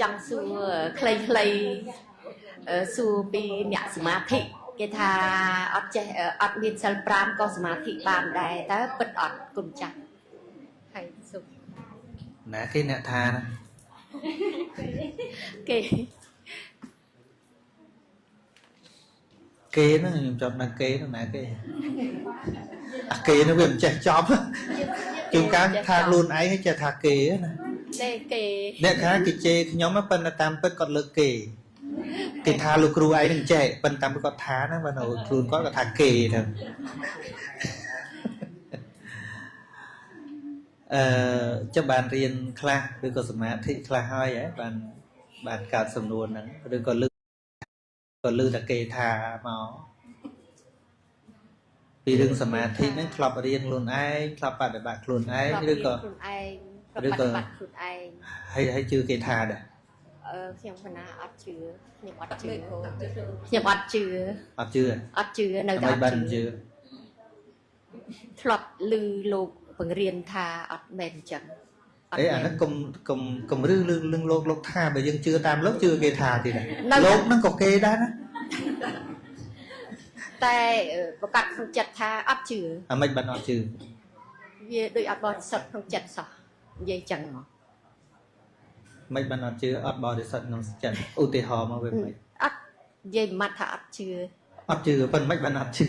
chẳng su clay su bị nhạc smart thị cái thà ọt miền sal pram có smart thị bàn đại ta bật ọt cùng chẳng hay su nè cái nè thà nè cái kê nó chọn là kê nó nè kê nó về chạy chóm chúng ta tha luôn ấy hay chạy thà kê nè nè khá cái chê nhóm nó phân là tam phân còn lực kê cái thà lục ru ấy đừng chạy phân tam còn thà nó và nó luôn có là thà kê thôi cho bạn riêng kla rồi có smart thị kla hơi ấy bạn cả sầm luôn nè rồi còn lư là kê thà máu vì đừng sầm mà thì nó club riêng luôn ai club bạn để bạn luôn ai đứa còn hay chưa kê thà đấy xem phần nào ắt chưa ắt chưa nơi mấy bần chưa club lư lục bằng riêng thà ắt mền chẳng ấy nó cùng lưng lột thà bởi dân chưa tam lớp chưa kê thà thì này lột nó có kê đóแต่ประกาศของจัดท่าอัดจือmấy bạn họ trừ វាដូចអត់បរិសុទ្ធក្នុងចិត្តសោះនិយាយចឹងហ៎ mấy bạn họ trừ អត់បរិសុទ្ធក្នុងចិត្តឧទាហរណ៍មកវិញអត់និយាយម៉ាត់ថាអត់ជឿអត់ជឿប៉ុន្តែមិនបានអត់ជឿ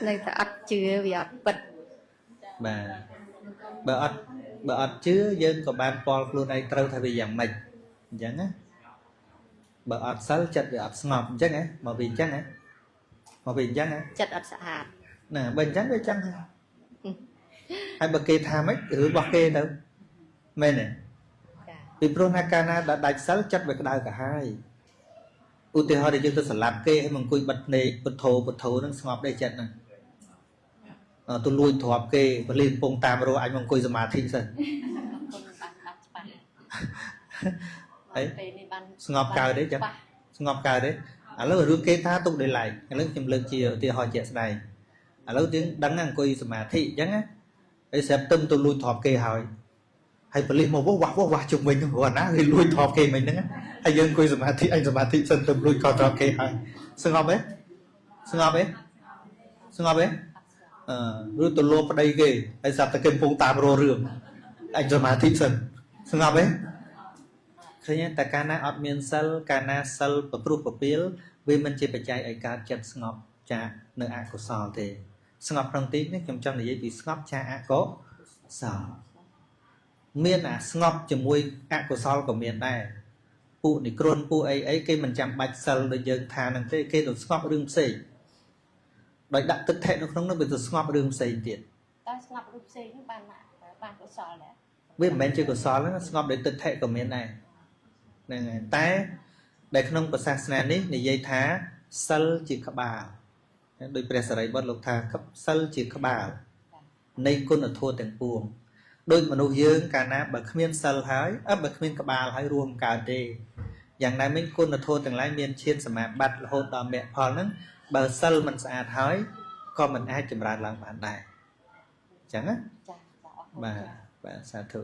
នៅតែអត់ជឿវាអត់ពិតបាទបើអត់ជឿយើងក៏បានពលខ្លួនឯងត្រូវថាវាយ៉ាងម៉េចអញ្ចឹងណាបើអត់សិលចិត្តវាអត់ស្ងប់អញ្ចឹងហ៎មកវាអញ្ចឹងហ៎មកវាអញ្ចឹងហ៎ចិត្តអត់ស្អាតណាបើអញ្ចឹងវាអញ្ចឹងហើយបើគេថាម៉េចរឿងរបស់គេទៅមែនទេពីព្រោះណាកាលណាដាច់សិលចិត្តវាក្តៅក្រហាយឧទាហរណ៍ដែលយើងទៅស្លាប់គេឲ្យមកអង្គុយបិទភ្នែកពុទ្ធោនឹងស្ងប់ដែរចិត្តហ្នឹងទៅលួចទ្រព្យគេបលីពងតាមរោអញមកអង្គុយសមាធិសិនហើយស្ងប់កើតទេចឹងស្ងប់កើតទេឥឡូវរឿងគេថាទុកដោយឡែកឥឡូវខ្ញុំលើកជាឧទាហរណ៍ជាក់ស្ដែងឥឡូវយើងដឹងអង្គុយសមាធិអញ្ចឹងណាហើយស្រាប់ទឹមទៅលួចទ្រព្យគេហើយប៉លិសមកវ៉ាជុំវិញព្រោះណាគេលួចទ្រព្យគេមិនហ្នឹងហើយយើងអង្គុយសមាធិអញសមាធិសិនទៅលួចក៏ទ្រព្យគេហើយស្ងប់ទេឬទៅលោប្តីគេហើយស្រាប់តែគេកំពុងតាមរោរឿងអញសមាធិសិនស្ងប់ទេឃើញតែកាលណាអត់មានសិលកាលណាសិលប្រព្រោះប្រពាលវាមិនជាបច្ច័យឲ្យកើតចិត្តស្ងប់ចានៅអកុសលទេស្ងប់ក្នុងទីនេះខ្ញុំចង់និយាយពីស្ងប់ចាអកុសលមានអាស្ងប់ជាមួយអកុសលក៏មានដែរពួកនិក្រនពួកអីគេមិនចាំបាច់សិលដូចយើងថានឹងទេគេទៅស្ងប់រឿងផ្សេងដោយដាក់ទឹកថេនៅក្នុងនោះវាទៅស្ងប់រឿងផ្សេងទៀតតែស្ងប់រឿងផ្សេងនោះបានកុសលដែរវាមិនមែនជាកុសលទេស្ងប់ដោយទឹកថេក៏មានដែរហ្នឹងហើយតែដែលក្នុងពុទ្ធសាសនានេះនិយាយថាសិលជាក្បាលដោយព្រះសារីបុត្រលោកថាសិលជាក្បាលនៃគុណធម៌ទាំងពួងដោយមនុស្សយើងកាលណាបើគ្មានសិលហើយបើគ្មានក្បាលហើយរួមកើតទេយ៉ាងណាមិញគុណធម៌ទាំងឡាយមានឈានសមាបត្តិរហូតដល់មគ្គផលហ្នឹងបើសិលមិនស្អាតហើយក៏មិនអាចចម្រើនឡើងបានដែរអញ្ចឹងណាចាបាទសាធុ